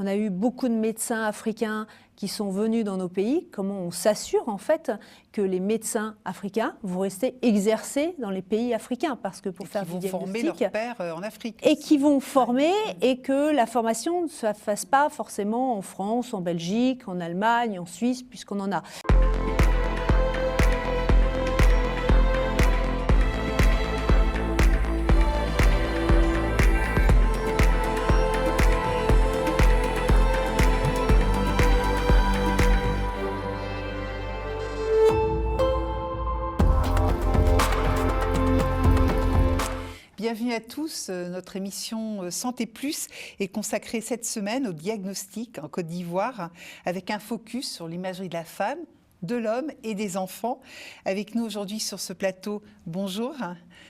On a eu beaucoup de médecins africains qui sont venus dans nos pays. Comment on s'assure en fait que les médecins africains vont rester exercer dans les pays africains, parce que pour faire du diagnostic, former leurs pairs en Afrique. Et qui vont former, et que la formation ne se fasse pas forcément en France, en Belgique, en Allemagne, en Suisse, puisqu'on en a. Bienvenue à tous. Notre émission Santé Plus est consacrée cette semaine au diagnostic en Côte d'Ivoire, avec un focus sur l'imagerie de la femme, de l'homme et des enfants. Avec nous aujourd'hui sur ce plateau, bonjour.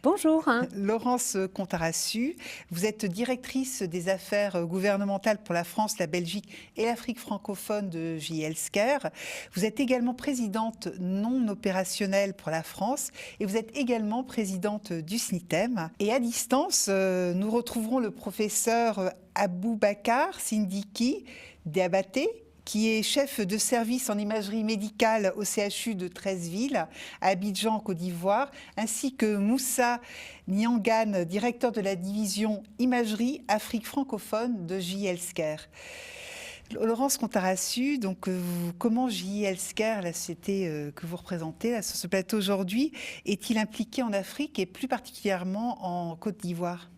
Bonjour. Laurence Contarassu, vous êtes directrice des affaires gouvernementales pour la France, la Belgique et l'Afrique francophone de GE Healthcare. Vous êtes également présidente non opérationnelle pour la France et vous êtes également présidente du SNITEM. Et à distance, nous retrouverons le professeur Aboubakar Sindiki Diabaté, qui est chef de service en imagerie médicale au CHU de Treichville, à Abidjan, en Côte d'Ivoire, ainsi que Moussa Niangane, directeur de la division imagerie Afrique francophone de GE Healthcare. Laurence Contarassu, donc comment GE Healthcare, la société que vous représentez là, sur ce plateau aujourd'hui, est-il impliqué en Afrique et plus particulièrement en Côte d'Ivoire ?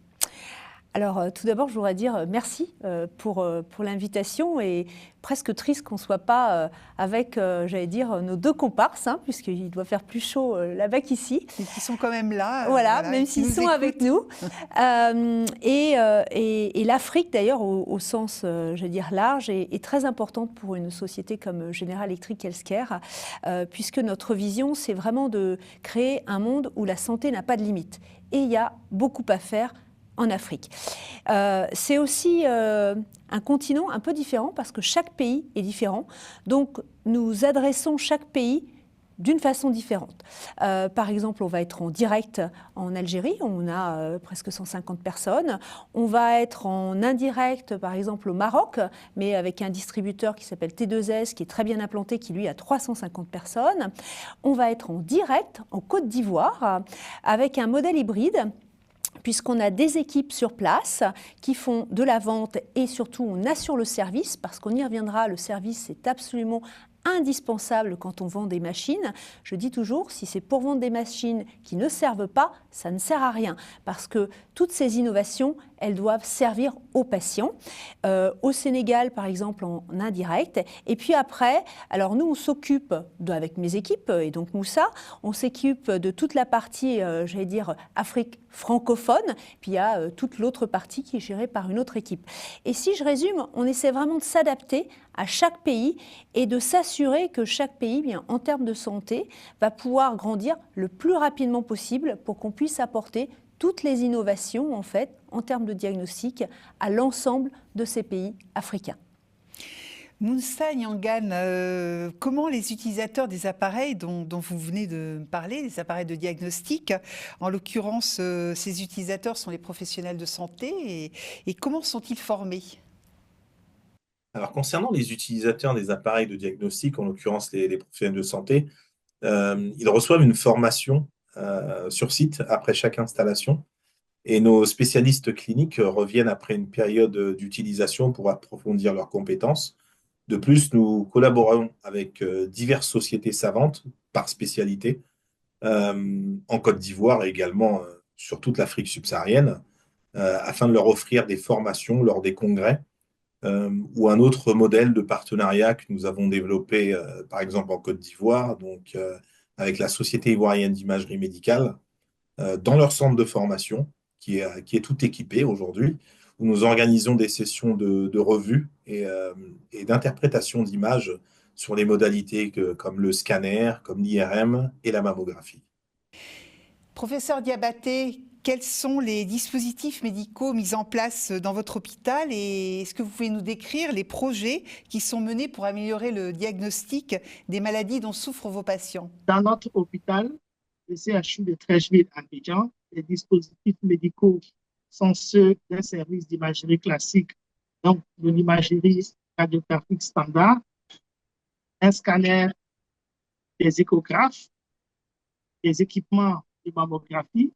Alors, tout d'abord, je voudrais dire merci pour l'invitation, et presque triste qu'on ne soit pas avec, j'allais dire, nos deux comparses, puisqu'il doit faire plus chaud là-bas qu'ici. Mais qui sont quand même là. Voilà, même s'ils sont avec nous. Et l'Afrique, d'ailleurs, au sens, j'allais dire, large, est très importante pour une société comme General Electric Healthcare, puisque notre vision, c'est vraiment de créer un monde où la santé n'a pas de limite. Et il y a beaucoup à faire en Afrique. C'est aussi un continent un peu différent, parce que chaque pays est différent. Donc, nous adressons chaque pays d'une façon différente. Par exemple, on va être en direct en Algérie, on a presque 150 personnes. On va être en indirect, par exemple, au Maroc, mais avec un distributeur qui s'appelle T2S, qui est très bien implanté, qui lui a 350 personnes. On va être en direct en Côte d'Ivoire, avec un modèle hybride, puisqu'on a des équipes sur place qui font de la vente, et surtout on assure le service, parce qu'on y reviendra, le service c'est absolument indispensable quand on vend des machines. Je dis toujours, si c'est pour vendre des machines qui ne servent pas, ça ne sert à rien, parce que toutes ces innovations, elles doivent servir aux patients. Au Sénégal, par exemple, en indirect. Et puis après, alors nous, on s'occupe, avec mes équipes, et donc Moussa, on s'occupe de toute la partie, j'allais dire, Afrique francophone, puis il y a toute l'autre partie qui est gérée par une autre équipe. Et si je résume, on essaie vraiment de s'adapter à chaque pays et de s'assurer que chaque pays, bien, en termes de santé, va pouvoir grandir le plus rapidement possible pour qu'on puisse apporter toutes les innovations, en fait, en termes de diagnostic, à l'ensemble de ces pays africains. Moussa Niangane, comment les utilisateurs des appareils dont vous venez de me parler, les appareils de diagnostic, en l'occurrence, ces utilisateurs sont les professionnels de santé, et comment sont-ils formés ? Alors, concernant les utilisateurs des appareils de diagnostic, en l'occurrence les professionnels de santé, ils reçoivent une formation sur site après chaque installation, et nos spécialistes cliniques reviennent après une période d'utilisation pour approfondir leurs compétences. De plus, nous collaborons avec diverses sociétés savantes par spécialité en Côte d'Ivoire et également sur toute l'Afrique subsaharienne afin de leur offrir des formations lors des congrès ou un autre modèle de partenariat que nous avons développé par exemple en Côte d'Ivoire, donc avec la Société ivoirienne d'imagerie médicale dans leur centre de formation qui est tout équipé aujourd'hui, où nous organisons des sessions de revue et d'interprétation d'images sur les modalités comme le scanner, comme l'IRM et la mammographie. Professeur Diabaté, quels sont les dispositifs médicaux mis en place dans votre hôpital, et est-ce que vous pouvez nous décrire les projets qui sont menés pour améliorer le diagnostic des maladies dont souffrent vos patients ? Dans notre hôpital, le CHU de Treichville à Abidjan, les dispositifs médicaux sont ceux d'un service d'imagerie classique donc de l'imagerie radiographique standard, un scanner, des échographes, des équipements de mammographie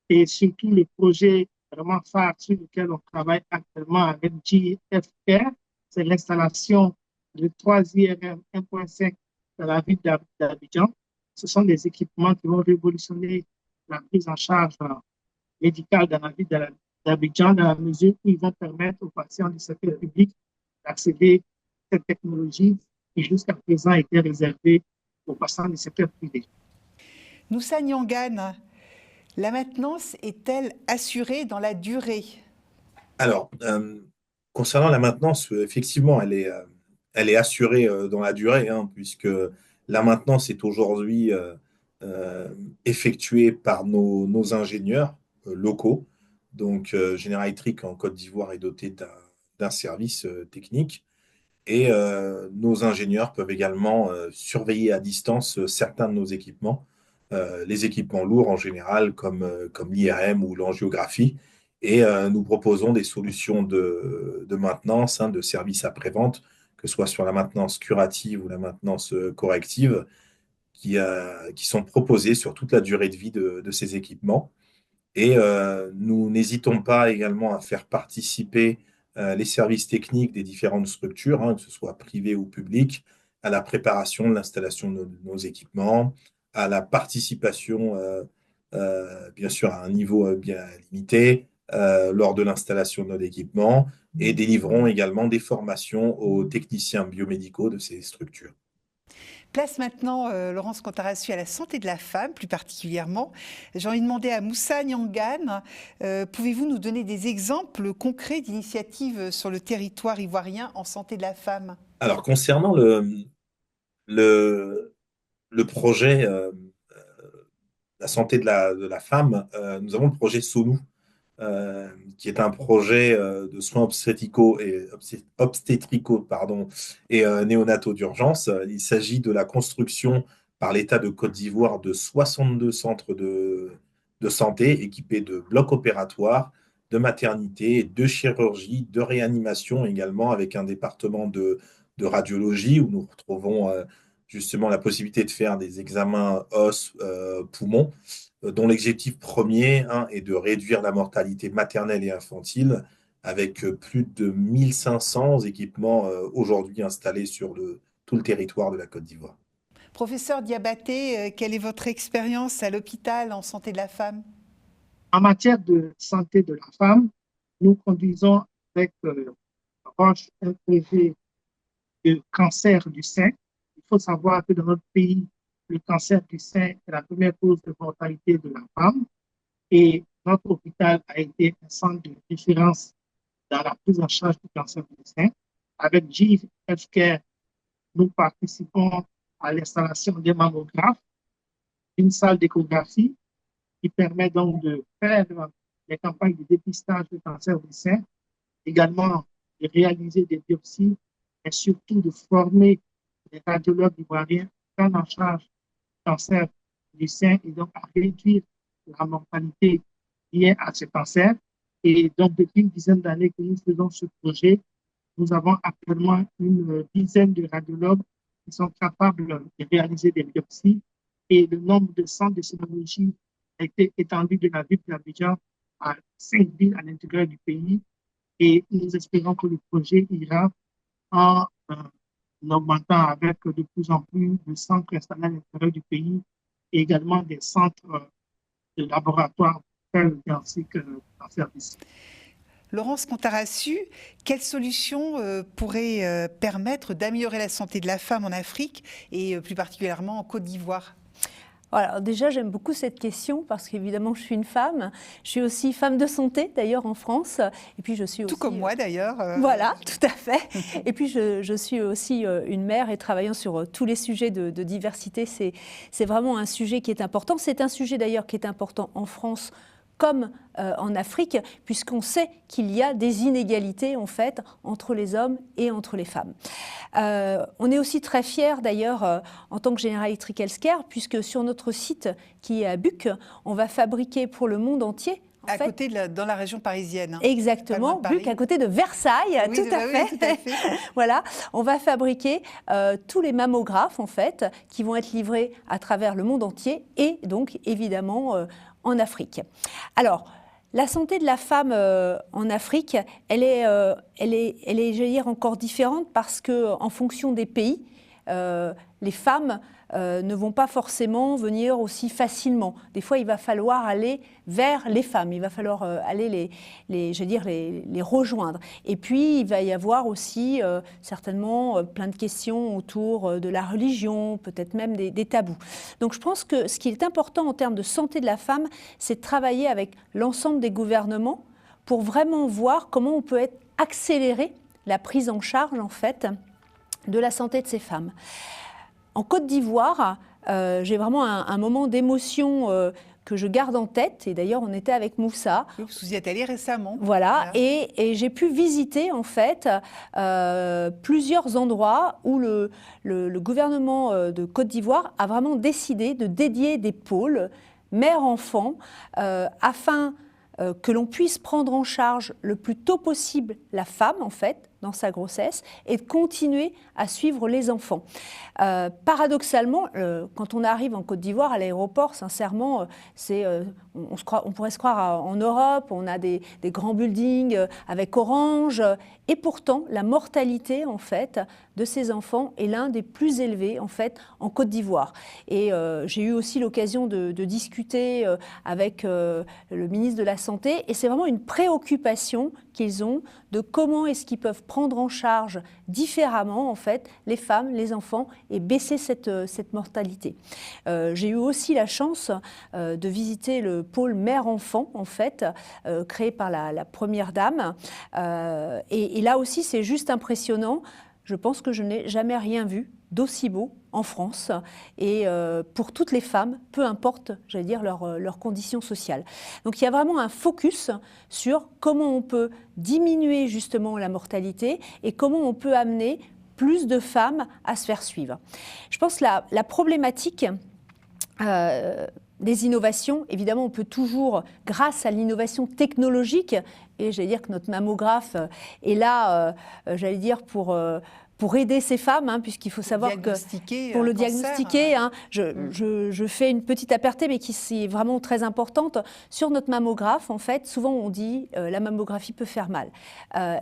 et surtout le projet vraiment phare sur lequel on travaille actuellement avec JFR, c'est l'installation de 3 IRM 1.5 dans la ville d'Abidjan. Ce sont des équipements qui vont révolutionner la prise en charge médicale dans la ville d'Abidjan, dans la mesure où ils vont permettre aux patients du secteur public d'accéder à cette technologie qui jusqu'à présent était réservée aux patients du secteur privé. Moussa Niangane, la maintenance est-elle assurée dans la durée? Alors, concernant la maintenance, effectivement, elle est assurée dans la durée, hein, puisque la maintenance est aujourd'hui euh, effectuée par nos ingénieurs locaux. Donc, General Electric en Côte d'Ivoire est doté d'un service technique. Et nos ingénieurs peuvent également surveiller à distance certains de nos équipements, les équipements lourds en général, comme l'IRM ou l'angiographie. Et nous proposons des solutions de maintenance, hein, de services après-vente, que ce soit sur la maintenance curative ou la maintenance corrective, qui sont proposées sur toute la durée de vie de ces équipements. Et nous n'hésitons pas également à faire participer les services techniques des différentes structures, hein, que ce soit privées ou publiques, à la préparation de l'installation de nos équipements, à la participation, bien sûr, à un niveau bien limité lors de l'installation de nos équipements, et délivrons également des formations aux techniciens biomédicaux de ces structures. Place maintenant, Laurence Contarassu, à la santé de la femme, plus particulièrement. J'ai envie de demander à Moussa Niangane, pouvez-vous nous donner des exemples concrets d'initiatives sur le territoire ivoirien en santé de la femme? Alors, concernant le, le projet la santé de la femme, nous avons le projet SONOU, qui est un projet de soins obstétricaux pardon, et néonataux d'urgence. Il s'agit de la construction par l'État de Côte d'Ivoire de 62 centres de santé équipés de blocs opératoires, de maternité, de chirurgie, de réanimation également, avec un département de radiologie où nous retrouvons justement la possibilité de faire des examens os, poumons, dont l'objectif premier, hein, est de réduire la mortalité maternelle et infantile, avec plus de 1500 équipements aujourd'hui installés sur tout le territoire de la Côte d'Ivoire. Professeur Diabaté, quelle est votre expérience à l'hôpital en santé de la femme? En matière de santé de la femme, nous conduisons avec Roche un projet de cancer du sein. Il faut savoir que dans notre pays, le cancer du sein est la première cause de mortalité de la femme et notre hôpital a été un centre de référence dans la prise en charge du cancer du sein. Avec JFR, nous participons à l'installation des mammographes, une salle d'échographie qui permet donc de faire des campagnes de dépistage du cancer du sein, également de réaliser des biopsies et surtout de former les radiologues ivoiriens à prendre en charge le cancer du sein et donc à réduire la mortalité liée à ce cancer. Et donc, depuis une dizaine d'années que nous faisons ce projet, nous avons actuellement une dizaine de radiologues qui sont capables de réaliser des biopsies et le nombre de centres de sénologie a été étendu de la ville d'Abidjan à 5 villes à l'intérieur du pays et nous espérons que le projet ira en augmentant avec de plus en plus de centres installés à l'intérieur du pays et également des centres de laboratoire pour faire le diagnostic en service. Laurence Contarassu, quelles solutions pourraient permettre d'améliorer la santé de la femme en Afrique et plus particulièrement en Côte d'Ivoire? Alors déjà, j'aime beaucoup cette question parce qu'évidemment, je suis une femme. Je suis aussi femme de santé, d'ailleurs, en France. Et puis, je suis aussi... Tout comme moi, d'ailleurs. Voilà, tout à fait. Et puis, je suis aussi une mère et travaillant sur tous les sujets de diversité, c'est vraiment un sujet qui est important. C'est un sujet, d'ailleurs, qui est important en France comme en Afrique, puisqu'on sait qu'il y a des inégalités en fait entre les hommes et entre les femmes. On est aussi très fiers d'ailleurs en tant que General Electric Healthcare, puisque sur notre site qui est à Buc, on va fabriquer pour le monde entier À côté dans la région parisienne. Hein. Exactement, plus qu'à côté de Versailles, oui, tout à fait. Oui, tout à fait. Voilà, on va fabriquer tous les mammographes en fait, qui vont être livrés à travers le monde entier et donc évidemment en Afrique. Alors, la santé de la femme en Afrique, elle est, je vais dire, encore différente parce que en fonction des pays, les femmes ne vont pas forcément venir aussi facilement. Des fois, il va falloir aller vers les femmes, il va falloir aller les rejoindre. Et puis, il va y avoir aussi certainement plein de questions autour de la religion, peut-être même des tabous. Donc, je pense que ce qui est important en termes de santé de la femme, c'est de travailler avec l'ensemble des gouvernements pour vraiment voir comment on peut accélérer la prise en charge, en fait, de la santé de ces femmes. En Côte d'Ivoire, j'ai vraiment un moment d'émotion que je garde en tête. Et d'ailleurs, on était avec Moussa. Oui, parce que vous y êtes allé récemment. Voilà. Et j'ai pu visiter, en fait, plusieurs endroits où le gouvernement de Côte d'Ivoire a vraiment décidé de dédier des pôles mère-enfant afin que l'on puisse prendre en charge le plus tôt possible la femme, en fait, dans sa grossesse, et de continuer à suivre les enfants. Paradoxalement, quand on arrive en Côte d'Ivoire, à l'aéroport, sincèrement, on pourrait se croire en Europe, on a des grands buildings avec orange, et pourtant, la mortalité, en fait, de ces enfants est l'un des plus élevés, en fait, en Côte d'Ivoire. Et j'ai eu aussi l'occasion de discuter avec le ministre de la Santé, et c'est vraiment une préoccupation qu'ils ont de comment est-ce qu'ils peuvent prendre en charge différemment, en fait, les femmes, les enfants, et baisser cette mortalité. J'ai eu aussi la chance de visiter le pôle mère-enfant, en fait, créé par la Première Dame. Et là aussi, c'est juste impressionnant. Je pense que je n'ai jamais rien vu d'aussi beau en France et pour toutes les femmes, peu importe, j'allais dire, leur condition sociale. Donc il y a vraiment un focus sur comment on peut diminuer justement la mortalité et comment on peut amener plus de femmes à se faire suivre. Je pense que la problématique des innovations, évidemment, on peut toujours, grâce à l'innovation technologique, et j'allais dire que notre mammographe est là, j'allais dire, pour aider ces femmes, hein, puisqu'il faut savoir que pour le diagnostiquer, hein, je fais une petite aparté, mais qui est vraiment très importante. Sur notre mammographe, en fait, souvent on dit la mammographie peut faire mal.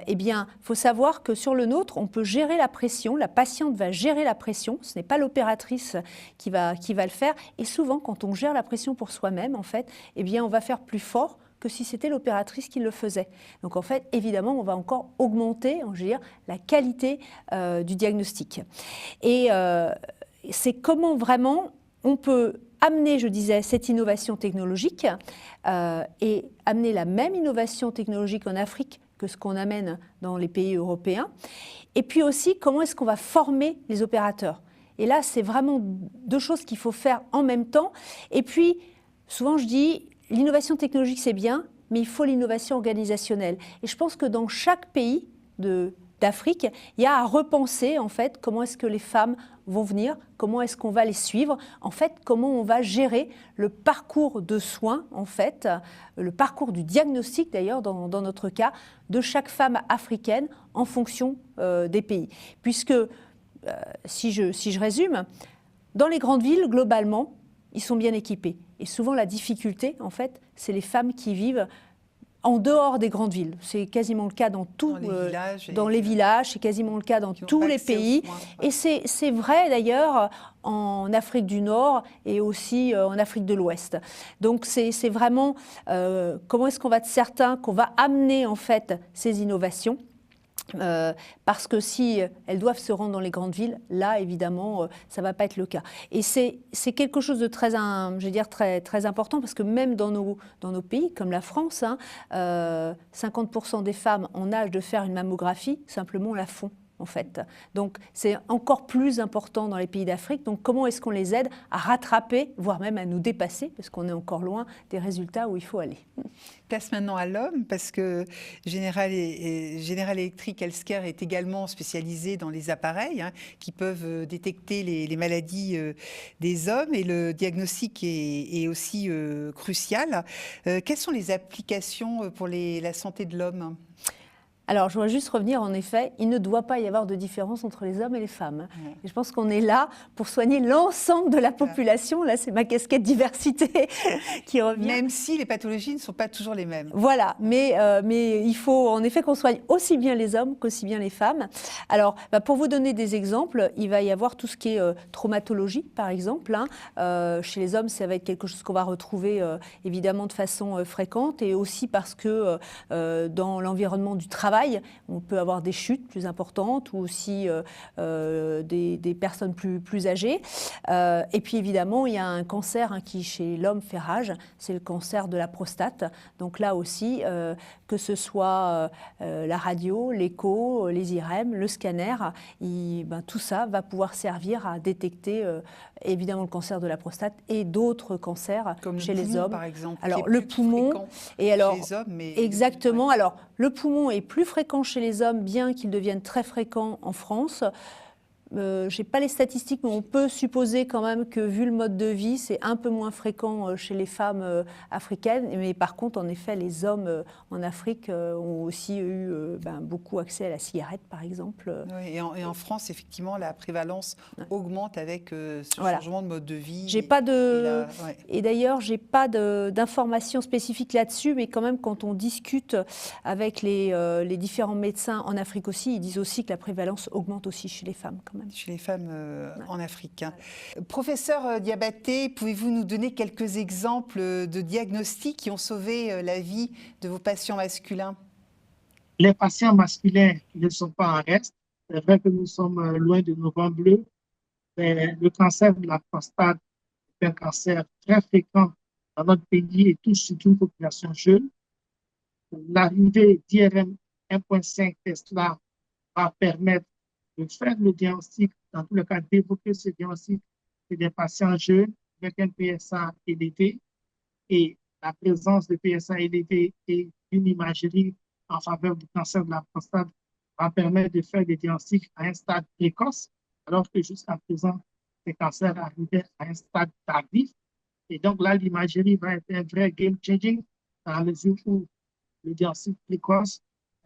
Eh bien, il faut savoir que sur le nôtre, on peut gérer la pression. La patiente va gérer la pression. Ce n'est pas l'opératrice qui va le faire. Et souvent, quand on gère la pression pour soi-même, en fait, eh bien, on va faire plus fort que si c'était l'opératrice qui le faisait. Donc en fait, évidemment, on va encore augmenter, je veux dire, la qualité du diagnostic. Et c'est comment vraiment on peut amener, je disais, cette innovation technologique et amener la même innovation technologique en Afrique que ce qu'on amène dans les pays européens. Et puis aussi, comment est-ce qu'on va former les opérateurs. Et là, c'est vraiment deux choses qu'il faut faire en même temps. Et puis, souvent, je dis, l'innovation technologique, c'est bien, mais il faut l'innovation organisationnelle. Et je pense que dans chaque pays d'Afrique, il y a à repenser, en fait, comment est-ce que les femmes vont venir, comment est-ce qu'on va les suivre, en fait, comment on va gérer le parcours de soins, en fait, le parcours du diagnostic, d'ailleurs, dans notre cas, de chaque femme africaine en fonction des pays. Puisque, si je résume, dans les grandes villes, globalement, ils sont bien équipés. Et souvent, la difficulté, en fait, c'est les femmes qui vivent en dehors des grandes villes. C'est quasiment le cas dans les villages, c'est quasiment le cas dans tous les pays. Et c'est vrai, d'ailleurs, en Afrique du Nord et aussi en Afrique de l'Ouest. Donc, c'est vraiment comment est-ce qu'on va être certain qu'on va amener, en fait, ces innovations. Parce que si elles doivent se rendre dans les grandes villes, là, évidemment, ça ne va pas être le cas. Et c'est quelque chose de très, je veux dire, très important, parce que même dans nos pays, comme la France, hein, 50% des femmes en âge de faire une mammographie, simplement la font. en fait. Donc, c'est encore plus important dans les pays d'Afrique. Donc, comment est-ce qu'on les aide à rattraper, voire même à nous dépasser, parce qu'on est encore loin des résultats où il faut aller. Place maintenant à l'homme, parce que General Electric Healthcare est également spécialisé dans les appareils qui peuvent détecter les maladies des hommes, et le diagnostic est aussi crucial. Quelles sont les applications pour la santé de l'homme ? Alors, je voudrais juste revenir, en effet, il ne doit pas y avoir de différence entre les hommes et les femmes. Ouais. Et je pense qu'on est là pour soigner l'ensemble de la population. Là, c'est ma casquette diversité qui revient. Même si les pathologies ne sont pas toujours les mêmes. Voilà, mais il faut en effet qu'on soigne aussi bien les hommes qu'aussi bien les femmes. Alors, pour vous donner des exemples, il va y avoir tout ce qui est traumatologie, par exemple. Chez les hommes, ça va être quelque chose qu'on va retrouver évidemment de façon fréquente, et aussi parce que dans l'environnement du travail, on peut avoir des chutes plus importantes, ou aussi des personnes plus âgées. Et puis évidemment, il y a un cancer qui chez l'homme fait rage, c'est le cancer de la prostate. Donc là aussi, que ce soit la radio, l'écho, les IRM, le scanner, tout ça va pouvoir servir à détecter évidemment le cancer de la prostate et d'autres cancers comme chez le les poumon, hommes. par exemple. Alors le poumon, et alors chez les hommes, mais exactement. Alors le poumon est plus fréquent chez les hommes, bien qu'il devienne très fréquent en France. Je n'ai pas les statistiques, mais on peut supposer quand même que, vu le mode de vie, c'est un peu moins fréquent chez les femmes africaines. Mais par contre, en effet, les hommes en Afrique ont aussi eu beaucoup accès à la cigarette, par exemple. Oui, et en France, effectivement, la prévalence augmente avec ce changement de mode de vie. J'ai pas de... Et d'ailleurs, je n'ai pas d'informations spécifiques là-dessus, mais quand même, quand on discute avec les différents médecins en Afrique aussi, ils disent aussi que la prévalence augmente aussi chez les femmes, quand même. Chez les femmes en Afrique. Professeur Diabaté, pouvez-vous nous donner quelques exemples de diagnostics qui ont sauvé la vie de vos patients masculins ? Les patients masculins ne sont pas en reste. C'est vrai que nous sommes loin de nos grands bleus. Mais le cancer de la prostate est un cancer très fréquent dans notre pays et touche surtout une population jeune. L'arrivée d'IRM 1.5 Tesla va permettre de faire le diagnostic, dans tous les cas d'évoquer ce diagnostic chez des patients jeunes avec un PSA élevé, et la présence de PSA élevé et une imagerie en faveur du cancer de la prostate va permettre de faire des diagnostics à un stade précoce, alors que jusqu'à présent, ces cancers arrivaient à un stade tardif. Et donc là, l'imagerie va être un vrai game changing dans la mesure où le diagnostic précoce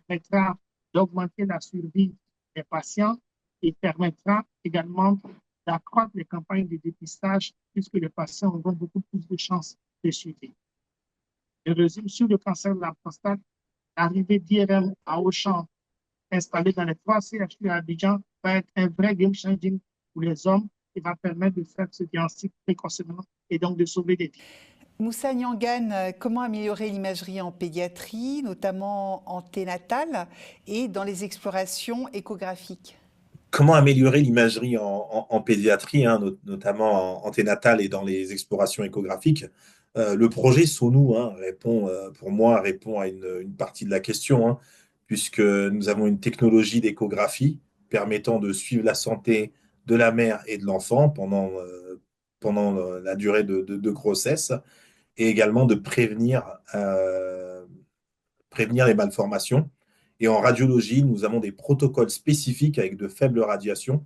permettra d'augmenter la survie des patients et permettra également d'accroître les campagnes de dépistage, puisque les patients auront beaucoup plus de chances de suivre. Je résume sur le cancer de la prostate. L'arrivée d'IRM à Auchan, installé dans les 3 CHU à Abidjan, va être un vrai game changing pour les hommes et va permettre de faire ce diagnostic précocement et donc de sauver des vies. Moussa Niangane, comment améliorer l'imagerie en pédiatrie, notamment anténatale, et dans les explorations échographiques ? Comment améliorer l'imagerie en pédiatrie, notamment anténatale et dans les explorations échographiques ? Le projet Sonou répond à une partie de la question, puisque nous avons une technologie d'échographie permettant de suivre la santé de la mère et de l'enfant pendant la durée de grossesse, et également de prévenir les malformations. Et en radiologie, nous avons des protocoles spécifiques avec de faibles radiations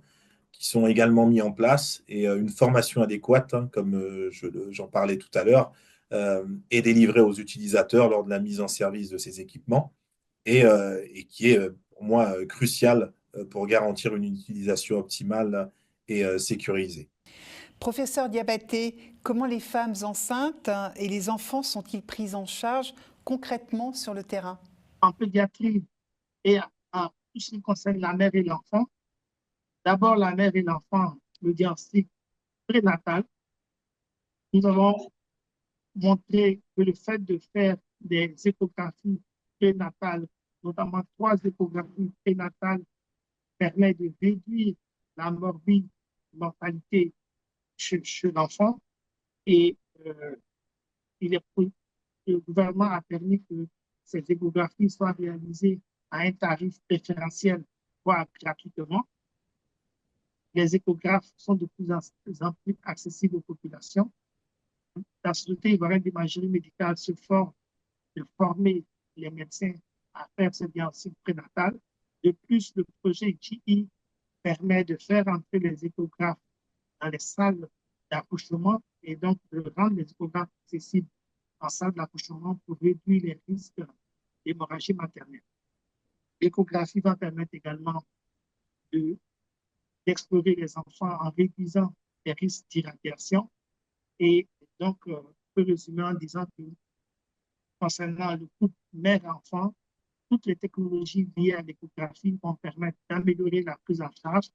qui sont également mis en place, et une formation adéquate, comme j'en parlais tout à l'heure, est délivrée aux utilisateurs lors de la mise en service de ces équipements, et qui est pour moi crucial pour garantir une utilisation optimale et sécurisée. Professeur Diabaté, comment les femmes enceintes et les enfants sont-ils pris en charge concrètement sur le terrain ? En pédiatrie et en tout ce qui concerne la mère et l'enfant, d'abord la mère et l'enfant, le diagnostic prénatal. Nous avons montré que le fait de faire des échographies prénatales, notamment 3 échographies prénatales, permet de réduire la mortalité chez l'enfant, et le gouvernement a permis que ces échographies soient réalisées à un tarif préférentiel voire gratuitement. Les échographes sont de plus en plus accessibles aux populations. La Société ivoirienne d'imagerie médicale se forme de former les médecins à faire ce diagnostic prénatal. De plus, le projet GI permet de faire entrer les échographes dans les salles d'accouchement et donc de rendre les échographes accessibles en salle d'accouchement pour réduire les risques d'hémorragie maternelle. L'échographie va permettre également d'explorer les enfants en réduisant les risques d'irradiation. Et donc, on peut résumer en disant que concernant le couple mère-enfant, toutes les technologies liées à l'échographie vont permettre d'améliorer la prise en charge,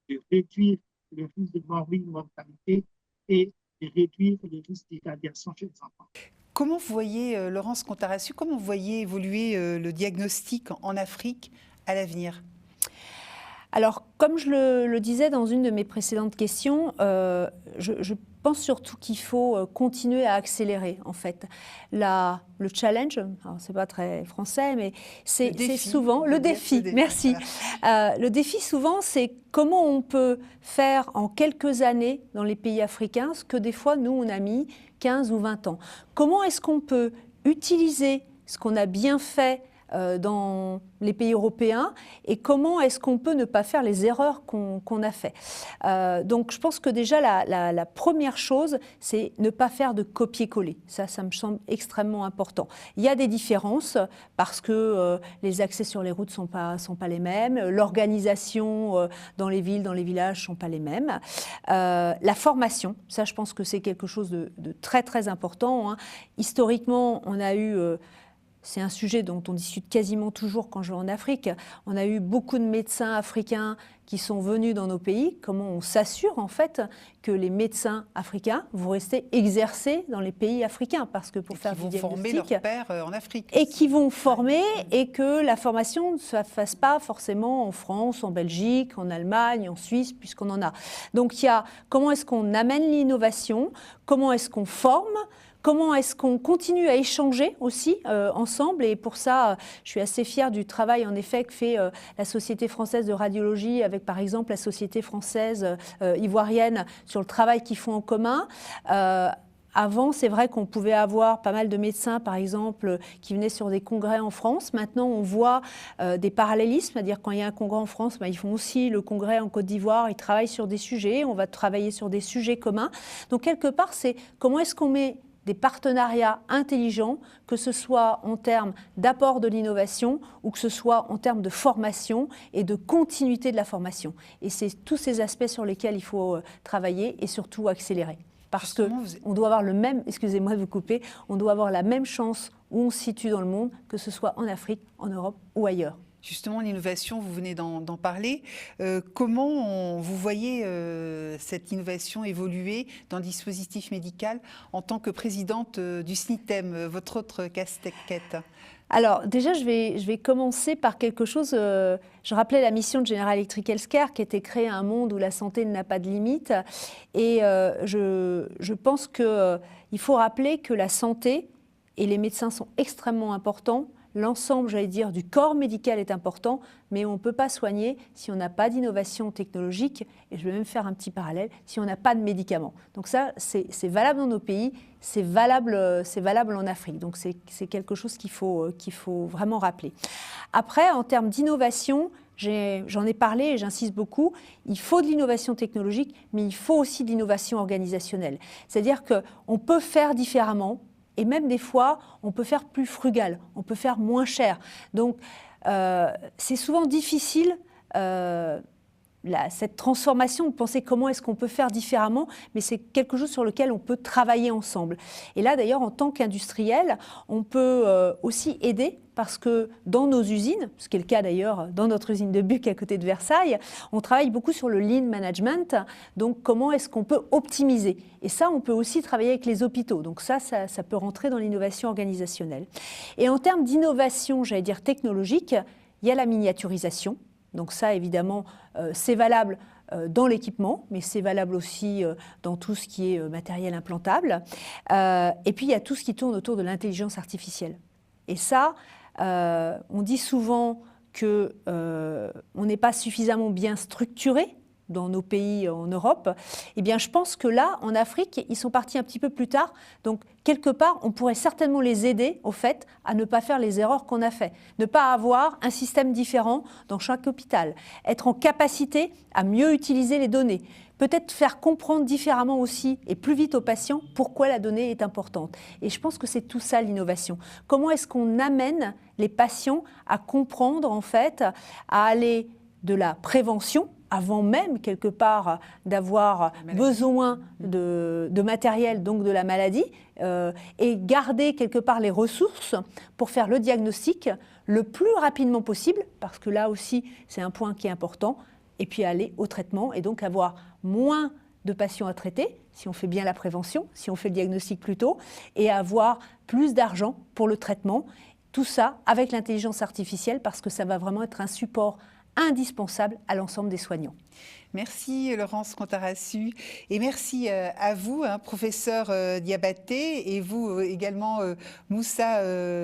de réduire le risque de mortalité et de réduire le risque d'irradiation chez les enfants. Comment vous voyez, Laurence Contaraciu, comment vous voyez évoluer le diagnostic en Afrique à l'avenir? Alors, comme je le disais dans une de mes précédentes questions, je pense surtout qu'il faut continuer à accélérer, en fait. Le challenge, c'est pas très français, mais c'est souvent le défi. Merci. Voilà. Le défi, souvent, c'est comment on peut faire en quelques années dans les pays africains ce que des fois, nous, on a mis 15 ou 20 ans. Comment est-ce qu'on peut utiliser ce qu'on a bien fait dans les pays européens et comment est-ce qu'on peut ne pas faire les erreurs qu'on a fait. Donc je pense que déjà la première chose, c'est ne pas faire de copier-coller. Ça me semble extrêmement important. Il y a des différences parce que les accès sur les routes sont pas les mêmes, l'organisation dans les villes, dans les villages sont pas les mêmes. La formation, ça je pense que c'est quelque chose de très très important, hein. Historiquement, on a eu c'est un sujet dont on discute quasiment toujours quand je vais en Afrique. On a eu beaucoup de médecins africains qui sont venus dans nos pays. Comment on s'assure en fait que les médecins africains vont rester exercer dans les pays africains, parce que pour faire du diagnostic, former leurs pairs en Afrique. Et qui vont former et que la formation ne se fasse pas forcément en France, en Belgique, en Allemagne, en Suisse, puisqu'on en a. Donc il y a comment est-ce qu'on amène l'innovation, comment est-ce qu'on forme. Comment est-ce qu'on continue à échanger aussi ensemble? Et pour ça, je suis assez fière du travail en effet que fait la Société française de radiologie avec par exemple la Société française ivoirienne sur le travail qu'ils font en commun. Avant, c'est vrai qu'on pouvait avoir pas mal de médecins, par exemple, qui venaient sur des congrès en France. Maintenant, on voit des parallélismes, c'est-à-dire quand il y a un congrès en France, ils font aussi le congrès en Côte d'Ivoire, ils travaillent sur des sujets, on va travailler sur des sujets communs. Donc, quelque part, c'est comment est-ce qu'on met des partenariats intelligents, que ce soit en termes d'apport de l'innovation ou que ce soit en termes de formation et de continuité de la formation. Et c'est tous ces aspects sur lesquels il faut travailler et surtout accélérer. Parce qu'on doit avoir le même, excusez-moi de vous couper, on doit avoir la même chance où on se situe dans le monde, que ce soit en Afrique, en Europe ou ailleurs. Justement, l'innovation, vous venez d'en parler. Comment vous voyez cette innovation évoluer dans le dispositif médical en tant que présidente du SNITEM, votre autre casquette? Alors déjà, je vais commencer par quelque chose, je rappelais la mission de General Electric Healthcare qui était créer un monde où la santé n'a pas de limite. Et je pense qu'il faut rappeler que la santé et les médecins sont extrêmement importants. L'ensemble, j'allais dire, du corps médical est important, mais on ne peut pas soigner si on n'a pas d'innovation technologique, et je vais même faire un petit parallèle, si on n'a pas de médicaments. Donc ça, c'est valable dans nos pays, c'est valable en Afrique. Donc c'est quelque chose qu'il faut vraiment rappeler. Après, en termes d'innovation, j'en ai parlé et j'insiste beaucoup, il faut de l'innovation technologique, mais il faut aussi de l'innovation organisationnelle. C'est-à-dire qu'on peut faire différemment, et même des fois, on peut faire plus frugal, on peut faire moins cher. Donc, c'est souvent difficile, cette transformation, de penser comment est-ce qu'on peut faire différemment, mais c'est quelque chose sur lequel on peut travailler ensemble. Et là, d'ailleurs, en tant qu'industriel, on peut aussi aider, parce que dans nos usines, ce qui est le cas d'ailleurs dans notre usine de Buc à côté de Versailles, on travaille beaucoup sur le lean management, donc comment est-ce qu'on peut optimiser. Et ça, on peut aussi travailler avec les hôpitaux, donc ça peut rentrer dans l'innovation organisationnelle. Et en termes d'innovation, j'allais dire technologique, il y a la miniaturisation. Donc ça, évidemment, c'est valable dans l'équipement, mais c'est valable aussi dans tout ce qui est matériel implantable. Et puis, il y a tout ce qui tourne autour de l'intelligence artificielle. Et ça, on dit souvent qu'on n'est pas suffisamment bien structuré dans nos pays en Europe, eh bien, je pense que là, en Afrique, ils sont partis un petit peu plus tard. Donc, quelque part, on pourrait certainement les aider, au fait, à ne pas faire les erreurs qu'on a fait. Ne pas avoir un système différent dans chaque hôpital. Être en capacité à mieux utiliser les données. Peut-être faire comprendre différemment aussi et plus vite aux patients pourquoi la donnée est importante. Et je pense que c'est tout ça l'innovation. Comment est-ce qu'on amène les patients à comprendre, en fait, à aller de la prévention, avant même, quelque part, d'avoir besoin de matériel, donc de la maladie, et garder, quelque part, les ressources pour faire le diagnostic le plus rapidement possible, parce que là aussi, c'est un point qui est important, et puis aller au traitement, et donc avoir moins de patients à traiter, si on fait bien la prévention, si on fait le diagnostic plus tôt, et avoir plus d'argent pour le traitement. Tout ça avec l'intelligence artificielle, parce que ça va vraiment être un support indispensable à l'ensemble des soignants. Merci Laurence Contarassu et merci à vous, professeur Diabaté, et vous également Moussa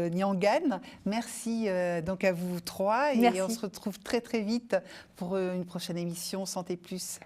Niangane. Merci donc à vous trois et Merci. on se retrouve très très vite pour une prochaine émission Santé Plus.